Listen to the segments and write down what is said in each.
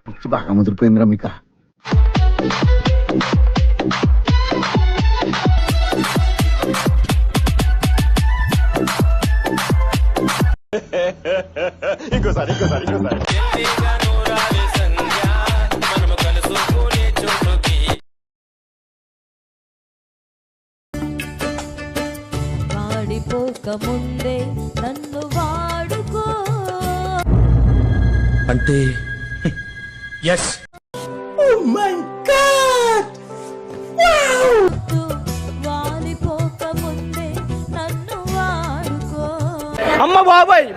పిచ్చి బాగా ముదిరిపోయిందిరా మీకు. ఇంకోసారి వాడిపోక ముందే నన్ను వాడుకో అంటే ఎస్. వాడిపోక ముందే నన్ను వాడుకో. అమ్మ బాబాయ్,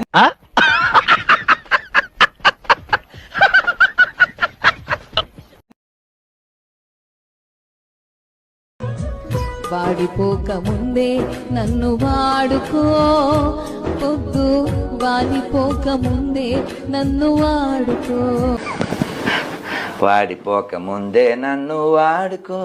వాడిపోక ముందే నన్ను వాడుకో, పొద్దు వాడిపోక ముందే నన్ను వాడుకో. వాడిపోక ముందే నన్ను వాడుకో.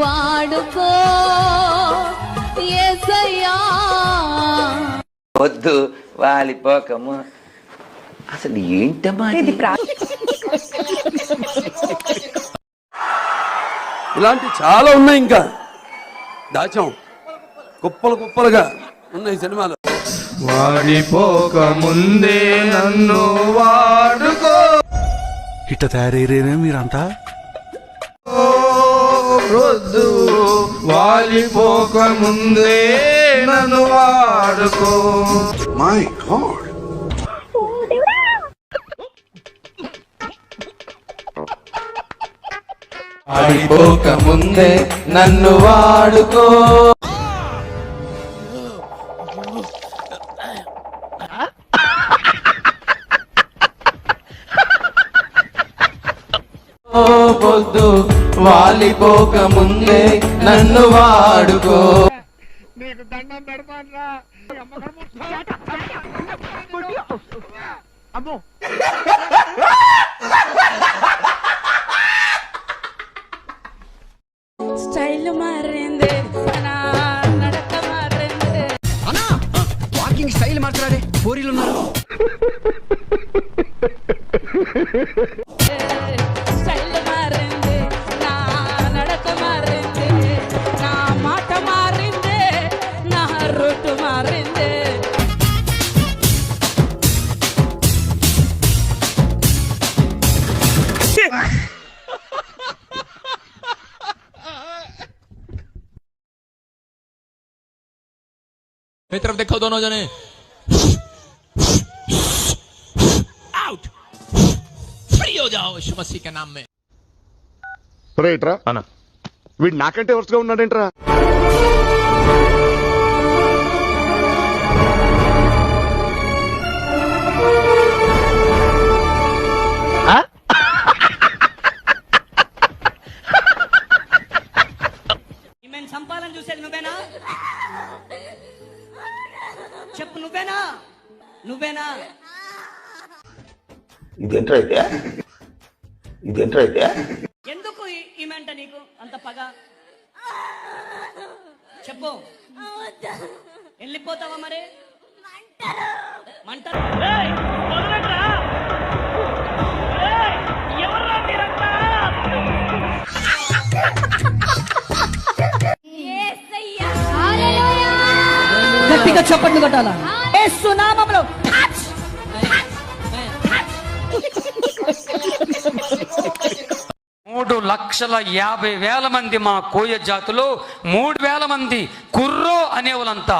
వాడుకో యేసయ్యా. వద్దు వాలిపోకము. అసలు ఏంటమ్మా ఇది? ఇలాంటి చాలా ఉన్నాయి, ఇంకా దాచాం కుప్పలు కుప్పలుగా ఉన్నాయి సినిమాలు. వాడిపోక ముందే నన్ను వాడుకో. ఇట్ట తయారయ్యేనే మీరంతా. రొద్దు వాలిపోక ముందే నన్ను వాడుకో. మై గాడ్, వాడిపోక ముందే నన్ను వాడుకో. పొద్దు వాలిపోక ముందే నన్ను వాడుకో. స్టైల్ మారింది, నా నడక మారింది. అన్నా వాకింగ్ స్టైల్ మార్చరాదే, పోరీలు ఉన్నారు. స్టైల్ మారింది, నా నడక మారింది, నా మాట మారింది, నా రూట్ మారింది. मेरी तरफ देखो दोनों जने. आउट. फ्री हो जाओ यीशु मसीह के नाम में. రైట్రా అన్న, వీడు నాకంటే వరుసగా ఉన్నాడేంట్రా? చంపాలని చూసేది నువ్వేనా? చెప్పు, నువ్వేనా? ఇదేంట్రైతే ఎందుకు ఈమెంట నీకు అంత పగ? చెప్పు, వెళ్ళిపోతావా మరి? మంటలు గట్టిగా చప్పట్లు కొట్టాలా? యేసు నామములో 3,50,000 మంది మా కోయ జాతిలో 3,000 మంది కుర్రో అనేవాళ్ళంతా.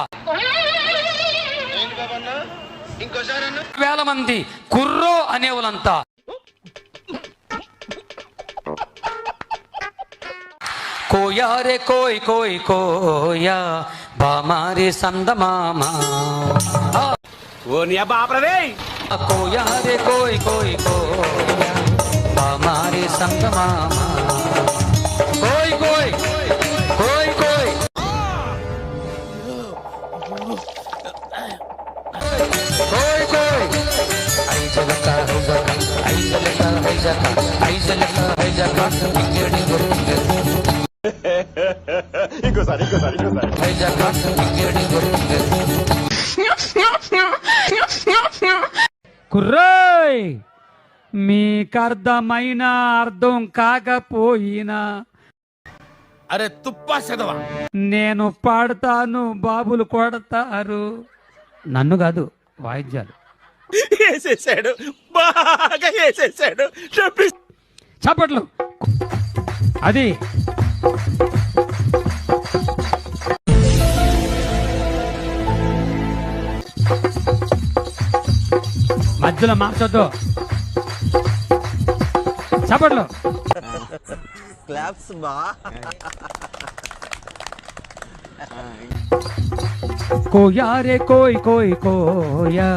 1,000 మంది కుర్రో అనేవాళ్ళంతా. కోయా రే కోయ్ కోయ్ కోయా బామారే సందమామా. ఓ నీ బాపరదే. కోయా రే కోయ్ కోయ్ కోయా బామారే సందమామా. కోయ్ కోయ్ కోయ్ కోయ్ కోయ్ కోయ్ ఐజలక ఐజలక ఐజలక ఐజలక ఐజలక ఐజలక ఇంగిడి గురించి. ఇంకోసారి ఇంకోసారి వైజాగ్ ఇంకేడి దొరుకుతుంది కుర్రోయ్ మీకర్థమైన అర్థం కాకపోయినా అరే తుప్పా చదవా నేను పాడతాను, బాబులు కొడతారు. నన్ను కాదు, వాయిద్యాలు. వేసేసాడు, బాగా వేసేసాడు. చప్పట్లు. అది మధ్యలో మార్చొద్దు. చప్పట్లు. కోయా రే కోయ్ కోయ్ కోయా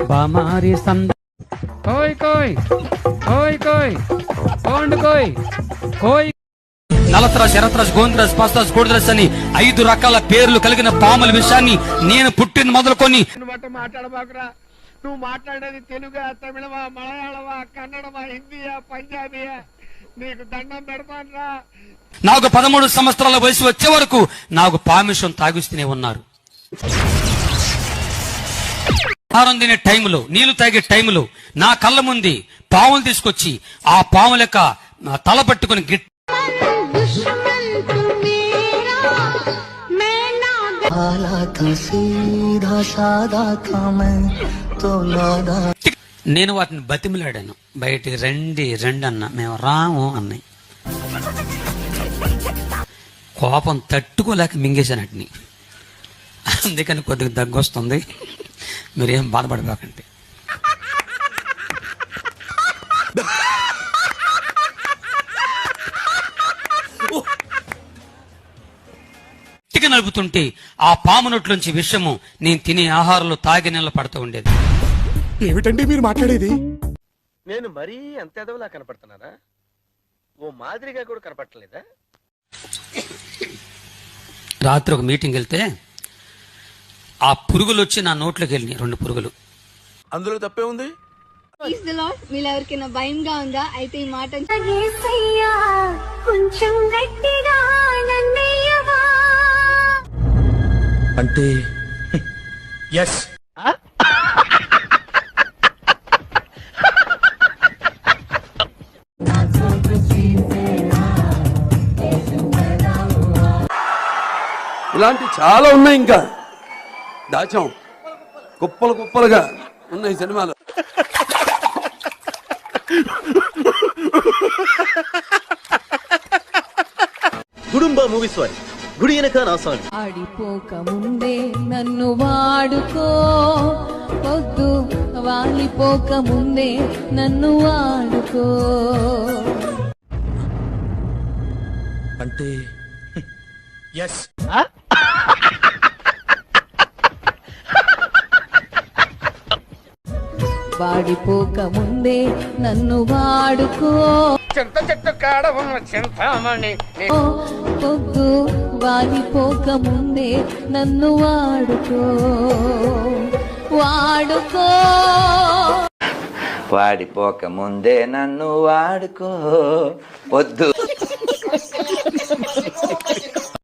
బామారి సంద కోయ్ కోయ్ కోయ్ కోయ్ కోండ్ కోయ్ కోయ్. నలతరాజ్, ఎర్రతరాజ్, గోంద్రాజ్, పాస్తరాజ్, కోడిరాజ్ అని 5 రకాల పేర్లు కలిగిన పాముల విషయాన్ని నేను పుట్టిన మొదలుకొని మాట్లాడబాకురా. నువ్వు మాట్లాడేది తెలుగా, తమిళమా, మలయాళమా, కన్నడమా, హిందీయా, పంజాబీయా? నీకు దండం పెడతానురా. నాకు 13 సంవత్సరాల వయసు వచ్చే వరకు నాకు పామిషం తాగిస్తూనే ఉన్నారు. ఆహారం తినే టైంలో, నీళ్లు తాగే టైంలో నా కళ్ళ ముందు పావులు తీసుకొచ్చి ఆ పావుల యొక్క తల పట్టుకుని నేను వాటిని బతిమిలాడాను. బయటికి రండి రండి అన్న, మేము రాము అన్నాయి. కోపం తట్టుకోలేక మింగేశాను వాటిని. అందుకని కొద్దిగా దగ్గొస్తుంది, మీరేం బాధపడిపోకండి. చికెన్ నలుపుతుంటే ఆ పాము నోట్లోంచి విషము నేను తినే ఆహారంలో తాగి నెల పడుతూ ఉండేది. ఏమిటండి మీరు మాట్లాడేది? నేను మరీ అంత ఎదవలా కనపడుతున్నానా? ఓ మాదిరిగా కూడా కనపడలేదా? రాత్రి ఒక మీటింగ్ వెళ్తే ఆ పురుగులు వచ్చి నా నోట్లోకి వెళ్ళినాయి, 2 పురుగులు. అందులో తప్పే ఉంది. మీలో ఎవరికైనా భయంగా ఉందా? అయితే ఈ మాట కొంచెం గట్టిగా నన్నయ్యవా. అంటే ఎస్. ఇలాంటి చాలా ఉన్నాయి, ఇంకా దాచాం. కుప్పలు కుప్పలుగా ఉన్నాయి సినిమాలు. గుడుంబ మూవీస్ వారి గుడి వెనక నా సాంగ్. ఆడిపోక ముందే నన్ను వాడుకో, వద్దు వాలిపోక ముందే నన్ను వాడుకో. అంటే ఎస్. వాడిపోక ముందే నన్ను వాడుకో, చింత చెట్టు కాడ ఉన్న చింతామణి. వద్దు వాలిపోక ముందే నన్ను వాడుకో, వాడుకో. వాడిపోక ముందే నన్ను వాడుకో, వద్దు